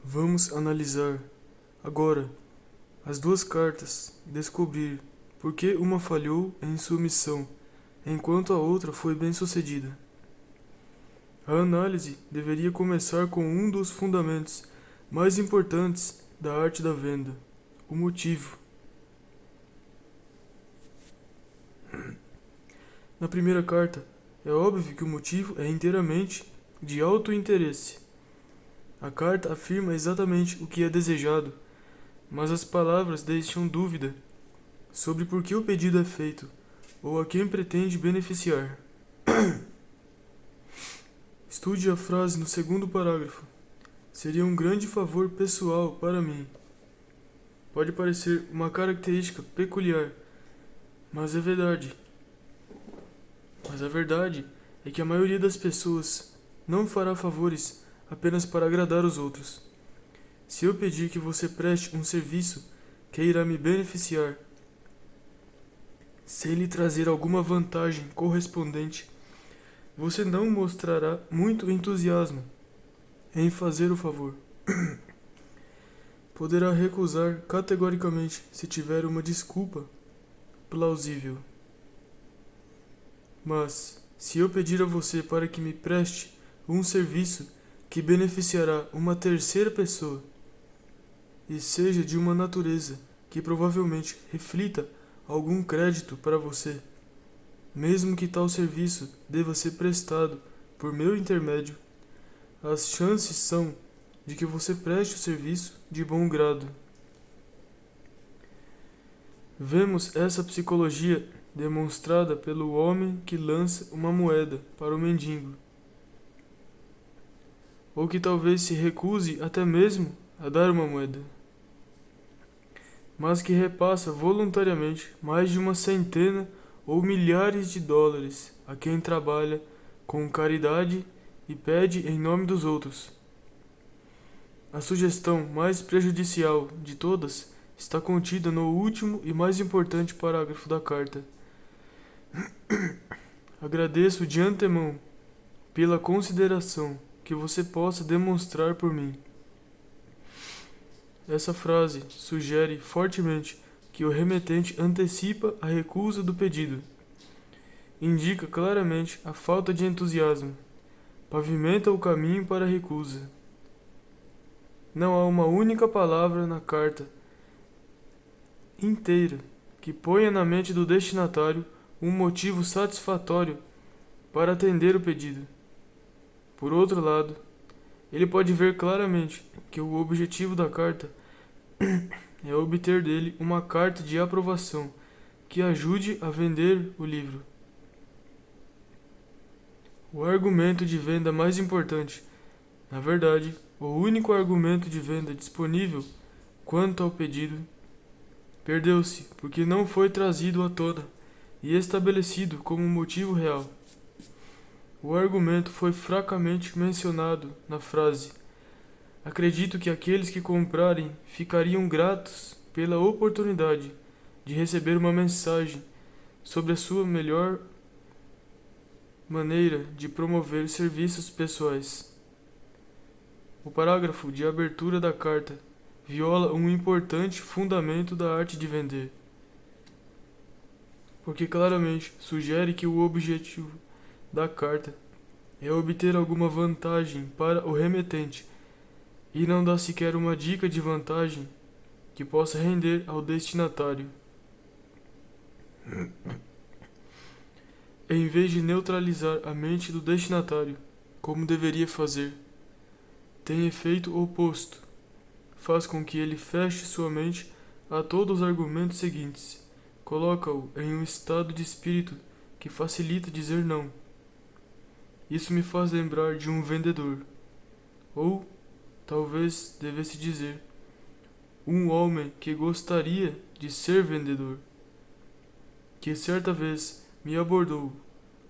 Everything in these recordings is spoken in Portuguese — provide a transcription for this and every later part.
Vamos analisar, agora, as duas cartas e descobrir por que uma falhou em sua missão, enquanto a outra foi bem-sucedida. A análise deveria começar com um dos fundamentos mais importantes da arte da venda: o motivo. Na primeira carta, é óbvio que o motivo é inteiramente de auto-interesse. A carta afirma exatamente o que é desejado, mas as palavras deixam dúvida sobre por que o pedido é feito ou a quem pretende beneficiar. Estude a frase no segundo parágrafo. Seria um grande favor pessoal para mim. Pode parecer uma característica peculiar, mas é verdade. Mas a verdade é que a maioria das pessoas não fará favores apenas para agradar os outros. Se eu pedir que você preste um serviço que irá me beneficiar, sem lhe trazer alguma vantagem correspondente, você não mostrará muito entusiasmo em fazer o favor. Poderá recusar categoricamente se tiver uma desculpa plausível. Mas, se eu pedir a você para que me preste um serviço que beneficiará uma terceira pessoa, e seja de uma natureza que provavelmente reflita algum crédito para você, mesmo que tal serviço deva ser prestado por meu intermédio, as chances são de que você preste o serviço de bom grado. Vemos essa psicologia demonstrada pelo homem que lança uma moeda para o mendigo, ou que talvez se recuse até mesmo a dar uma moeda, mas que repassa voluntariamente mais de uma centena ou milhares de dólares a quem trabalha com caridade e pede em nome dos outros. A sugestão mais prejudicial de todas está contida no último e mais importante parágrafo da carta. Agradeço de antemão pela consideração que você possa demonstrar por mim. Essa frase sugere fortemente que o remetente antecipa a recusa do pedido. Indica claramente a falta de entusiasmo. Pavimenta o caminho para a recusa. Não há uma única palavra na carta inteira que ponha na mente do destinatário um motivo satisfatório para atender o pedido. Por outro lado, ele pode ver claramente que o objetivo da carta é obter dele uma carta de aprovação que ajude a vender o livro. O argumento de venda mais importante, na verdade, o único argumento de venda disponível quanto ao pedido, perdeu-se porque não foi trazido à tona e estabelecido como motivo real. O argumento foi fracamente mencionado na frase: acredito que aqueles que comprarem ficariam gratos pela oportunidade de receber uma mensagem sobre a sua melhor maneira de promover serviços pessoais. O parágrafo de abertura da carta viola um importante fundamento da arte de vender, porque claramente sugere que o objetivo da carta é obter alguma vantagem para o remetente e não dá sequer uma dica de vantagem que possa render ao destinatário. Em vez de neutralizar a mente do destinatário, como deveria fazer, tem efeito oposto. Faz com que ele feche sua mente a todos os argumentos seguintes. Coloca-o em um estado de espírito que facilita dizer não. Isso me faz lembrar de um vendedor. Ou, talvez devesse dizer, um homem que gostaria de ser vendedor, que certa vez me abordou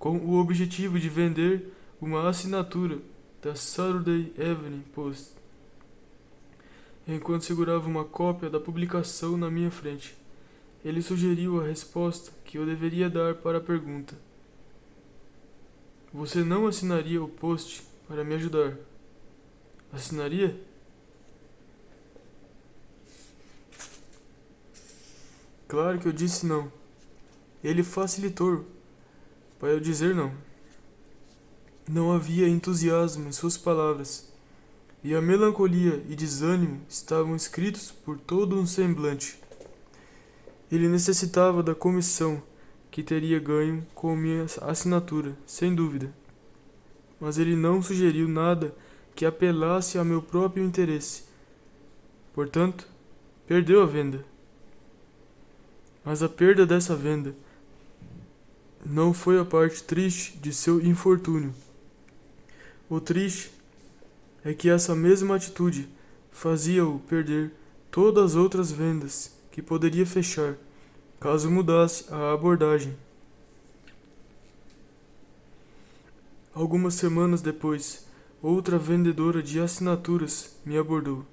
com o objetivo de vender uma assinatura da Saturday Evening Post, enquanto segurava uma cópia da publicação na minha frente. Ele sugeriu a resposta que eu deveria dar para a pergunta: você não assinaria o post para me ajudar? Assinaria? claro que eu disse não. Ele facilitou para eu dizer não. Não havia entusiasmo em suas palavras, e a melancolia e desânimo estavam escritos por todo um semblante. Ele necessitava da comissão que teria ganho com minha assinatura, sem dúvida. Mas ele não sugeriu nada que apelasse a meu próprio interesse. Portanto, perdeu a venda. Mas a perda dessa venda não foi a parte triste de seu infortúnio. O triste é que essa mesma atitude fazia-o perder todas as outras vendas que poderia fechar, caso mudasse a abordagem. Algumas semanas depois, outra vendedora de assinaturas me abordou.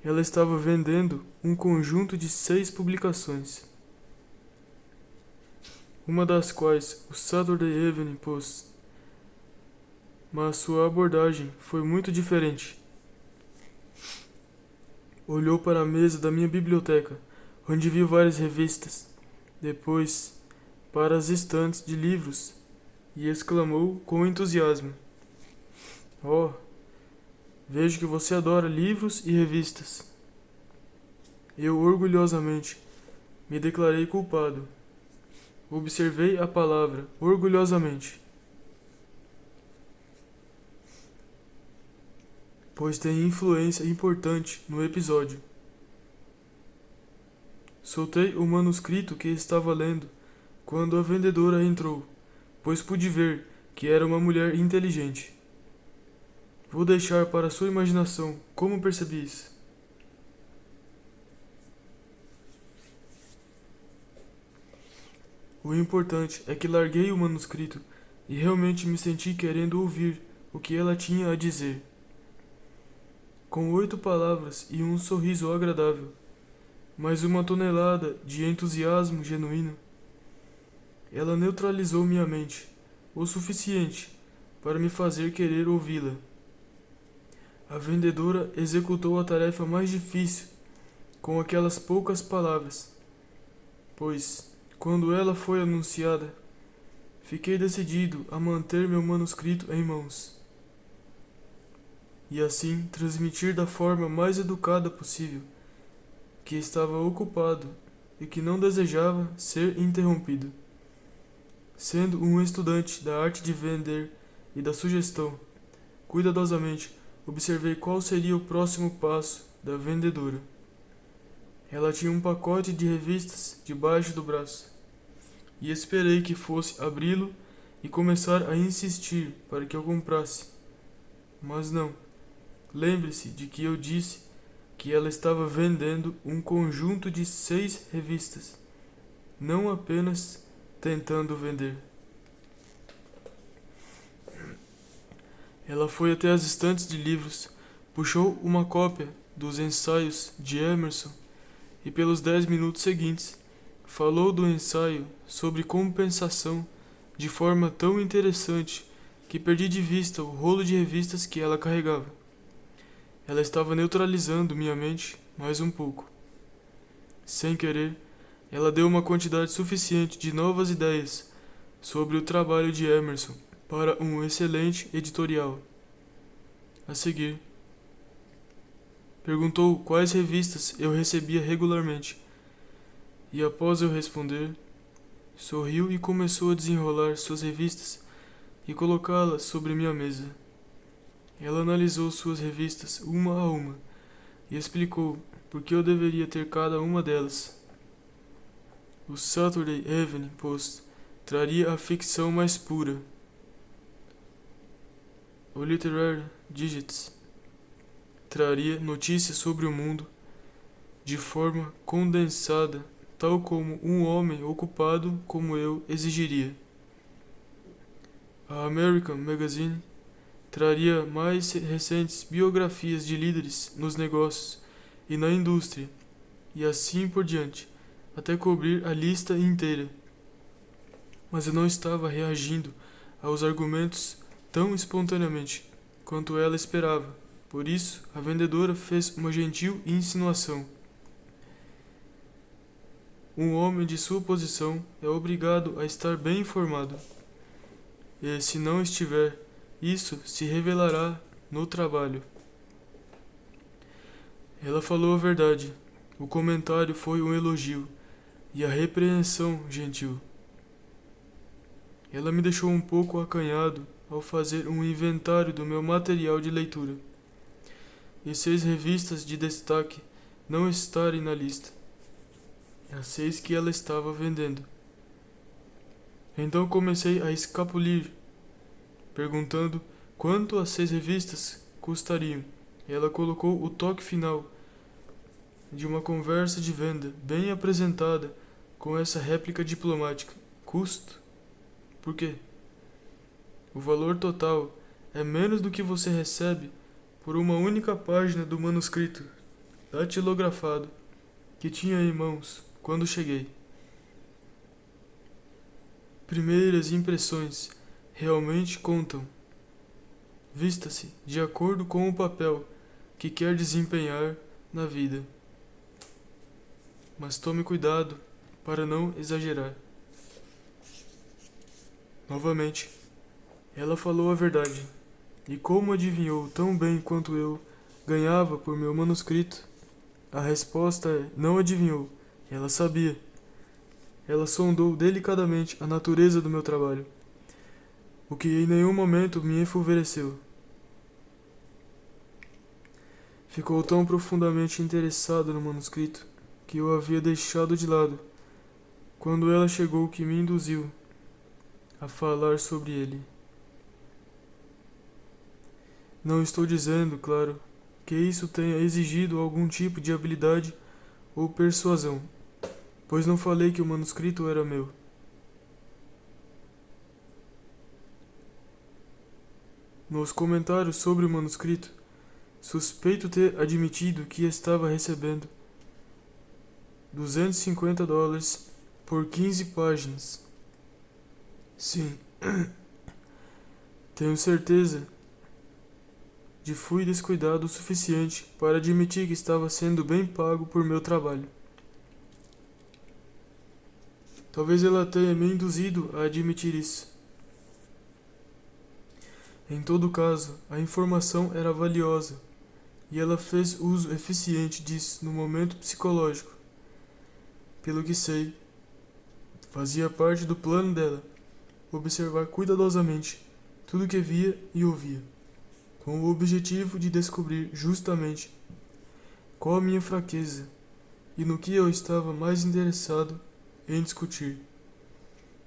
Ela estava vendendo um conjunto de 6 publicações, uma das quais o Saturday Evening Post, mas sua abordagem foi muito diferente. Olhou para a mesa da minha biblioteca, onde vi várias revistas, depois para as estantes de livros e exclamou com entusiasmo: "Oh, vejo que você adora livros e revistas." Eu orgulhosamente me declarei culpado. Observei a palavra orgulhosamente, pois tem influência importante no episódio. Soltei o manuscrito que estava lendo quando a vendedora entrou, pois pude ver que era uma mulher inteligente. Vou deixar para sua imaginação como percebi isso. O importante é que larguei o manuscrito e realmente me senti querendo ouvir o que ela tinha a dizer. Com 8 palavras e um sorriso agradável, mais uma tonelada de entusiasmo genuíno, ela neutralizou minha mente o suficiente para me fazer querer ouvi-la. A vendedora executou a tarefa mais difícil com aquelas poucas palavras, pois, quando ela foi anunciada, fiquei decidido a manter meu manuscrito em mãos e assim transmitir da forma mais educada possível que estava ocupado e que não desejava ser interrompido. Sendo um estudante da arte de vender e da sugestão, cuidadosamente observei qual seria o próximo passo da vendedora. Ela tinha um pacote de revistas debaixo do braço, e esperei que fosse abri-lo e começar a insistir para que eu comprasse. Mas não. Lembre-se de que eu disse que ela estava vendendo um conjunto de 6 revistas, não apenas tentando vender. Ela foi até as estantes de livros, puxou uma cópia dos ensaios de Emerson e pelos 10 minutos seguintes falou do ensaio sobre compensação de forma tão interessante que perdi de vista o rolo de revistas que ela carregava. Ela estava neutralizando minha mente mais um pouco. Sem querer, ela deu uma quantidade suficiente de novas ideias sobre o trabalho de Emerson para um excelente editorial. A seguir, perguntou quais revistas eu recebia regularmente, e após eu responder, sorriu e começou a desenrolar suas revistas e colocá-las sobre minha mesa. Ela analisou suas revistas uma a uma e explicou por que eu deveria ter cada uma delas. O Saturday Evening Post traria a ficção mais pura. O Literary Digest traria notícias sobre o mundo de forma condensada, tal como um homem ocupado como eu exigiria. A American Magazine traria mais recentes biografias de líderes nos negócios e na indústria, e assim por diante, até cobrir a lista inteira. Mas eu não estava reagindo aos argumentos tão espontaneamente quanto ela esperava. Por isso, a vendedora fez uma gentil insinuação. um homem de sua posição é obrigado a estar bem informado. E, se não estiver, isso se revelará no trabalho. Ela falou a verdade. O comentário foi um elogio e a repreensão gentil. Ela me deixou um pouco acanhado ao fazer um inventário do meu material de leitura e 6 revistas de destaque não estarem na lista. As 6 que ela estava vendendo. Então comecei a escapulir, perguntando quanto as 6 revistas custariam. Ela colocou o toque final de uma conversa de venda bem apresentada com essa réplica diplomática. Custo? Por quê? O valor total é menos do que você recebe por uma única página do manuscrito datilografado que tinha em mãos quando cheguei. Primeiras impressões realmente contam. Vista-se de acordo com o papel que quer desempenhar na vida. Mas tome cuidado para não exagerar. Novamente, ela falou a verdade. E como adivinhou tão bem quanto eu ganhava por meu manuscrito? A resposta é: não adivinhou. Ela sabia. Ela sondou delicadamente a natureza do meu trabalho, o que em nenhum momento me enfureceu. Ficou tão profundamente interessada no manuscrito que eu havia deixado de lado quando ela chegou que me induziu a falar sobre ele. Não estou dizendo, claro, que isso tenha exigido algum tipo de habilidade ou persuasão, pois não falei que o manuscrito era meu. Nos comentários sobre o manuscrito, suspeito ter admitido que estava recebendo $250 por 15 páginas. Sim, tenho certeza de fui descuidado o suficiente para admitir que estava sendo bem pago por meu trabalho. Talvez ela tenha me induzido a admitir isso. Em todo caso, a informação era valiosa e ela fez uso eficiente disso no momento psicológico. Pelo que sei, fazia parte do plano dela observar cuidadosamente tudo que via e ouvia, com o objetivo de descobrir justamente qual a minha fraqueza e no que eu estava mais interessado em discutir.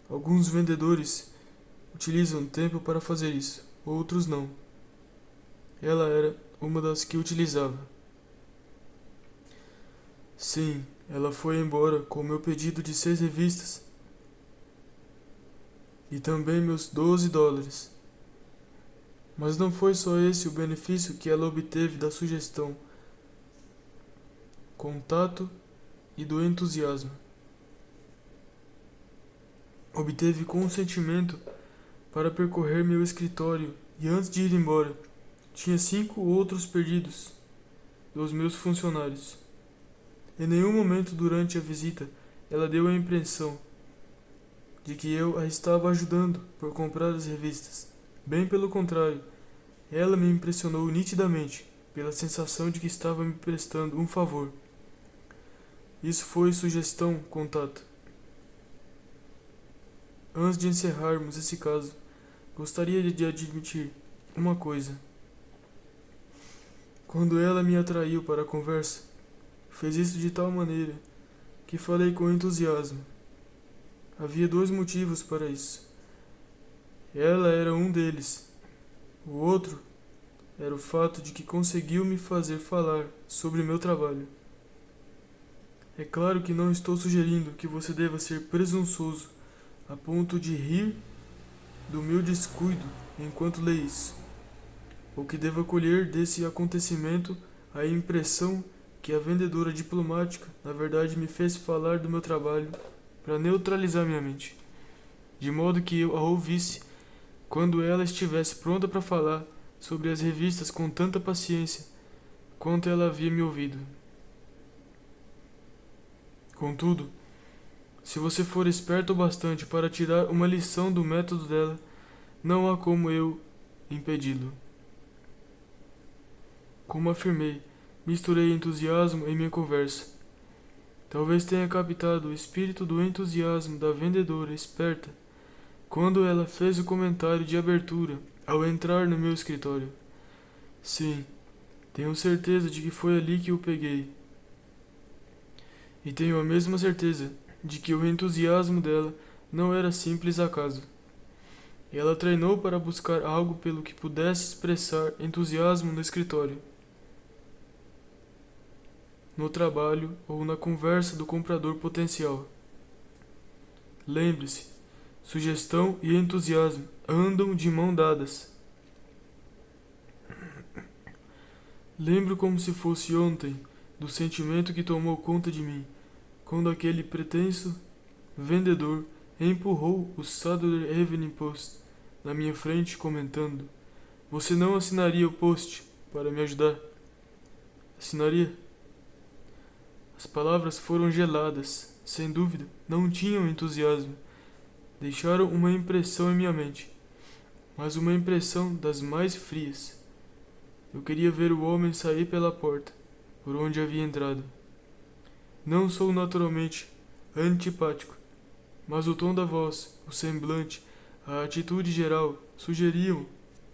Alguns vendedores utilizam tempo para fazer isso, outros não. Ela era uma das que utilizava. Sim, ela foi embora com meu pedido de 6 revistas e também meus $12. Mas não foi só esse o benefício que ela obteve da sugestão, contato e do entusiasmo. Obteve consentimento para percorrer meu escritório e antes de ir embora, tinha 5 outros pedidos dos meus funcionários. Em nenhum momento durante a visita ela deu a impressão de que eu a estava ajudando por comprar as revistas. Bem pelo contrário, ela me impressionou nitidamente pela sensação de que estava me prestando um favor. Isso foi sugestão, contato. Antes de encerrarmos esse caso, gostaria de admitir uma coisa. Quando ela me atraiu para a conversa, fez isso de tal maneira que falei com entusiasmo. Havia 2 motivos para isso. Ela era um deles. O outro era o fato de que conseguiu me fazer falar sobre meu trabalho. É claro que não estou sugerindo que você deva ser presunçoso a ponto de rir do meu descuido enquanto lê isso, ou que deva colher desse acontecimento a impressão que a vendedora diplomática na verdade me fez falar do meu trabalho para neutralizar minha mente, de modo que eu a ouvisse quando ela estivesse pronta para falar sobre as revistas com tanta paciência quanto ela havia me ouvido. Contudo, Se você for esperto o bastante para tirar uma lição do método dela, não há como eu impedi-lo. Como afirmei, misturei entusiasmo em minha conversa. Talvez tenha captado o espírito do entusiasmo da vendedora esperta quando ela fez o comentário de abertura ao entrar no meu escritório. Sim, tenho certeza de que foi ali que o peguei. E tenho a mesma certeza de que o entusiasmo dela não era simples acaso. Ela treinou para buscar algo pelo que pudesse expressar entusiasmo no escritório, no trabalho ou na conversa do comprador potencial. Lembre-se, sugestão e entusiasmo andam de mão dadas. Lembro como se fosse ontem do sentimento que tomou conta de mim, quando aquele pretenso vendedor empurrou o Saturday Evening Post na minha frente, comentando: "Você não assinaria o post para me ajudar?" Assinaria? As palavras foram geladas, sem dúvida, não tinham entusiasmo. Deixaram uma impressão em minha mente, mas uma impressão das mais frias. Eu queria ver o homem sair pela porta, por onde havia entrado. Não sou naturalmente antipático, mas o tom da voz, o semblante, a atitude geral sugeriam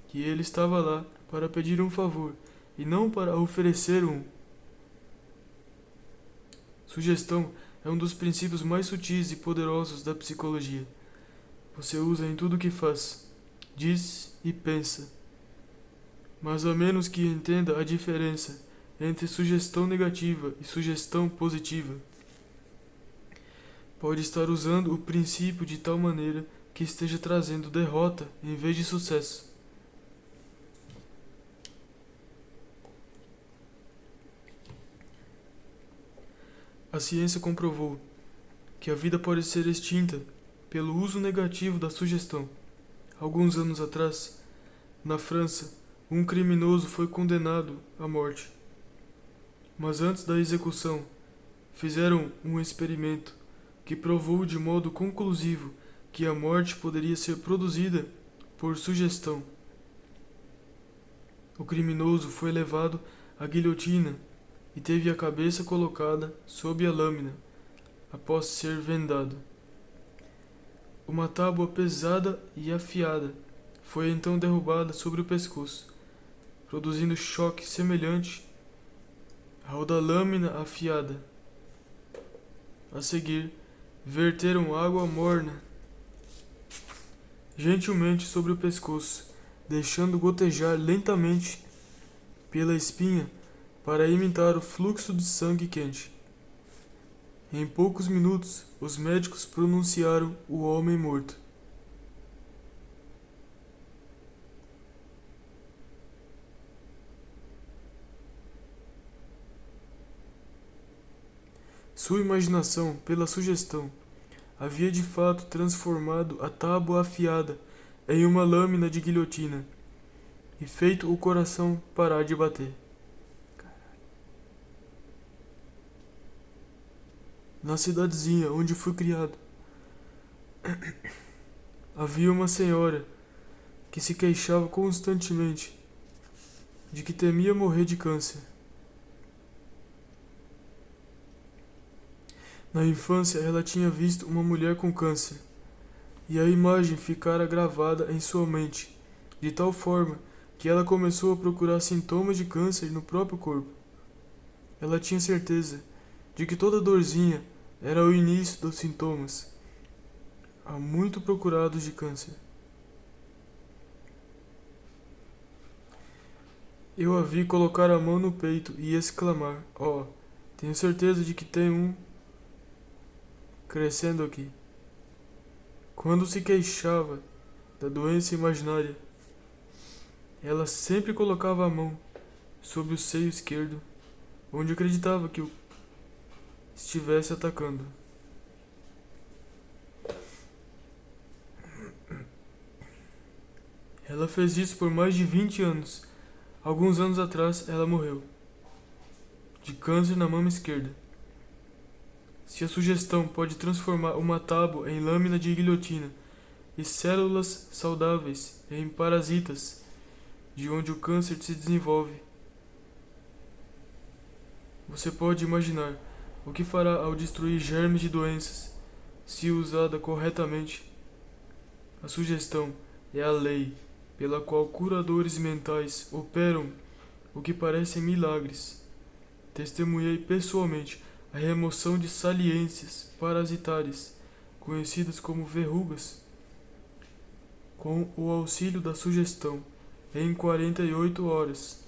que ele estava lá para pedir um favor e não para oferecer um. Sugestão é um dos princípios mais sutis e poderosos da psicologia. Você usa em tudo o que faz, diz e pensa. Mas a menos que entenda a diferença entre sugestão negativa e sugestão positiva, pode estar usando o princípio de tal maneira que esteja trazendo derrota em vez de sucesso. A ciência comprovou que a vida pode ser extinta pelo uso negativo da sugestão. Alguns anos atrás, na França, um criminoso foi condenado à morte. Mas antes da execução, fizeram um experimento que provou de modo conclusivo que a morte poderia ser produzida por sugestão. O criminoso foi levado à guilhotina e teve a cabeça colocada sob a lâmina, após ser vendado. Uma tábua pesada e afiada foi então derrubada sobre o pescoço, produzindo choque semelhante ao da lâmina afiada. A seguir, verteram água morna gentilmente sobre o pescoço, deixando gotejar lentamente pela espinha para imitar o fluxo de sangue quente. Em poucos minutos, os médicos pronunciaram o homem morto. Sua imaginação, pela sugestão, havia de fato transformado a tábua afiada em uma lâmina de guilhotina e feito o coração parar de bater. Na cidadezinha onde fui criado, havia uma senhora que se queixava constantemente de que temia morrer de câncer. Na infância, ela tinha visto uma mulher com câncer, e a imagem ficara gravada em sua mente, de tal forma que ela começou a procurar sintomas de câncer no próprio corpo. Ela tinha certeza de que toda dorzinha era o início dos sintomas, há muito procurados de câncer. Eu a vi colocar a mão no peito e exclamar: "Oh, tenho certeza de que tem um crescendo aqui." Quando se queixava da doença imaginária, ela sempre colocava a mão sobre o seio esquerdo, onde acreditava que o estivesse atacando. Ela fez isso por mais de 20 anos. Alguns anos atrás, ela morreu de câncer na mama esquerda. Se a sugestão pode transformar uma tábua em lâmina de guilhotina e células saudáveis em parasitas, de onde o câncer se desenvolve, você pode imaginar o que fará ao destruir germes de doenças, se usada corretamente. A sugestão é a lei pela qual curadores mentais operam o que parecem milagres. Testemunhei pessoalmente a remoção de saliências parasitárias, conhecidas como verrugas, com o auxílio da sugestão, em 48 horas.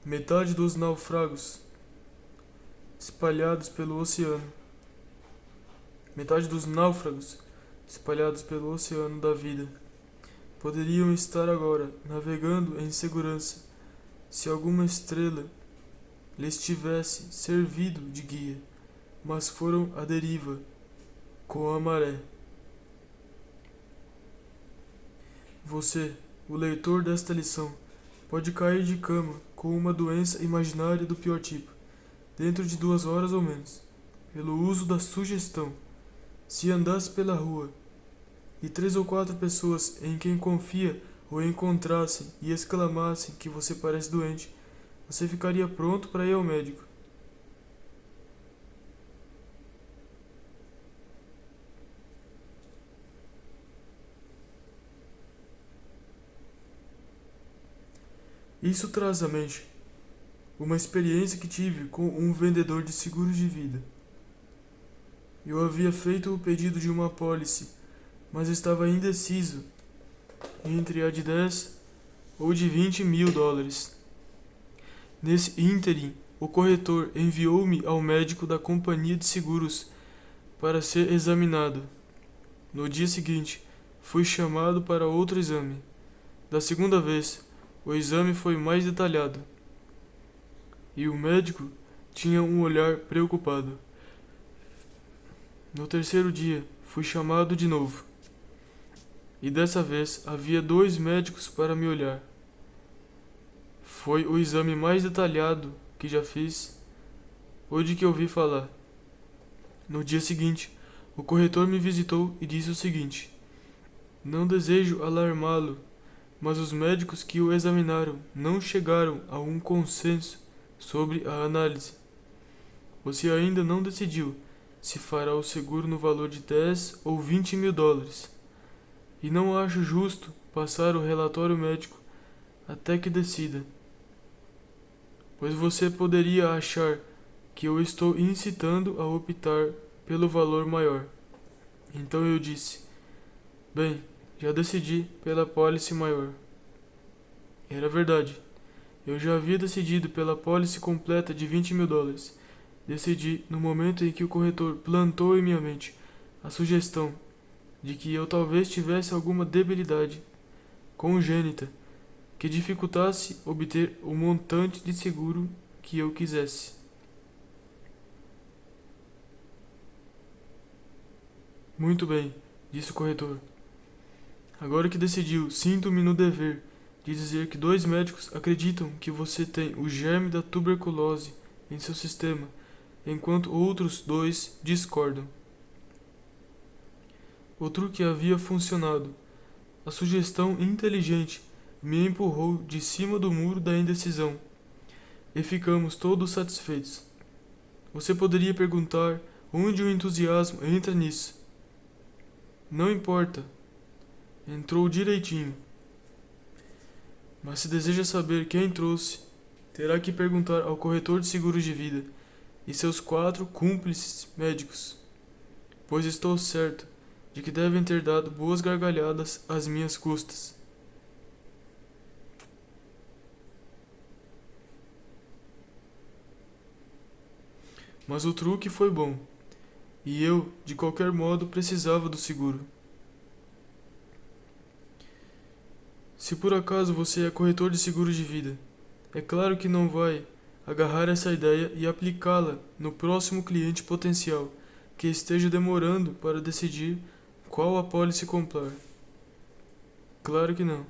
Metade dos náufragos espalhados pelo oceano. Metade dos náufragos espalhados pelo oceano da vida poderiam estar agora navegando em segurança se alguma estrela lhes tivesse servido de guia, mas foram à deriva com a maré. Você, o leitor desta lição, pode cair de cama com uma doença imaginária do pior tipo, dentro de 2 horas ou menos, pelo uso da sugestão. Se andasse pela rua e 3 ou 4 pessoas em quem confia o encontrassem e exclamassem que você parece doente, você ficaria pronto para ir ao médico. Isso traz à mente uma experiência que tive com um vendedor de seguros de vida. Eu havia feito o pedido de uma apólice, mas estava indeciso entre a de 10 ou de 20 mil dólares. Nesse ínterim, o corretor enviou-me ao médico da companhia de seguros para ser examinado. No dia seguinte, fui chamado para outro exame. Da segunda vez, o exame foi mais detalhado, e o médico tinha um olhar preocupado. No terceiro dia, fui chamado de novo, e dessa vez havia 2 médicos para me olhar. Foi o exame mais detalhado que já fiz ou de que ouvi falar. No dia seguinte, o corretor me visitou e disse o seguinte: não desejo alarmá-lo, mas os médicos que o examinaram não chegaram a um consenso sobre a análise. Você ainda não decidiu se fará o seguro no valor de 10 ou 20 mil dólares. E não acho justo passar o relatório médico até que decida, pois você poderia achar que eu estou incitando a optar pelo valor maior. Então eu disse: bem, já decidi pela apólice maior. Era verdade. Eu já havia decidido pela apólice completa de 20 mil dólares. Decidi no momento em que o corretor plantou em minha mente a sugestão de que eu talvez tivesse alguma debilidade congênita que dificultasse obter o montante de seguro que eu quisesse. Muito bem, disse o corretor. Agora que decidiu, sinto-me no dever de dizer que 2 médicos acreditam que você tem o germe da tuberculose em seu sistema, enquanto outros 2 discordam. O truque havia funcionado. A sugestão inteligente me empurrou de cima do muro da indecisão, e ficamos todos satisfeitos. Você poderia perguntar onde o entusiasmo entra nisso. Não importa. Entrou direitinho. Mas se deseja saber quem trouxe, terá que perguntar ao corretor de seguros de vida e seus 4 cúmplices médicos, pois estou certo de que devem ter dado boas gargalhadas às minhas custas. Mas o truque foi bom, e eu, de qualquer modo, precisava do seguro. Se por acaso você é corretor de seguros de vida, é claro que não vai agarrar essa ideia e aplicá-la no próximo cliente potencial que esteja demorando para decidir qual apólice comprar. Claro que não.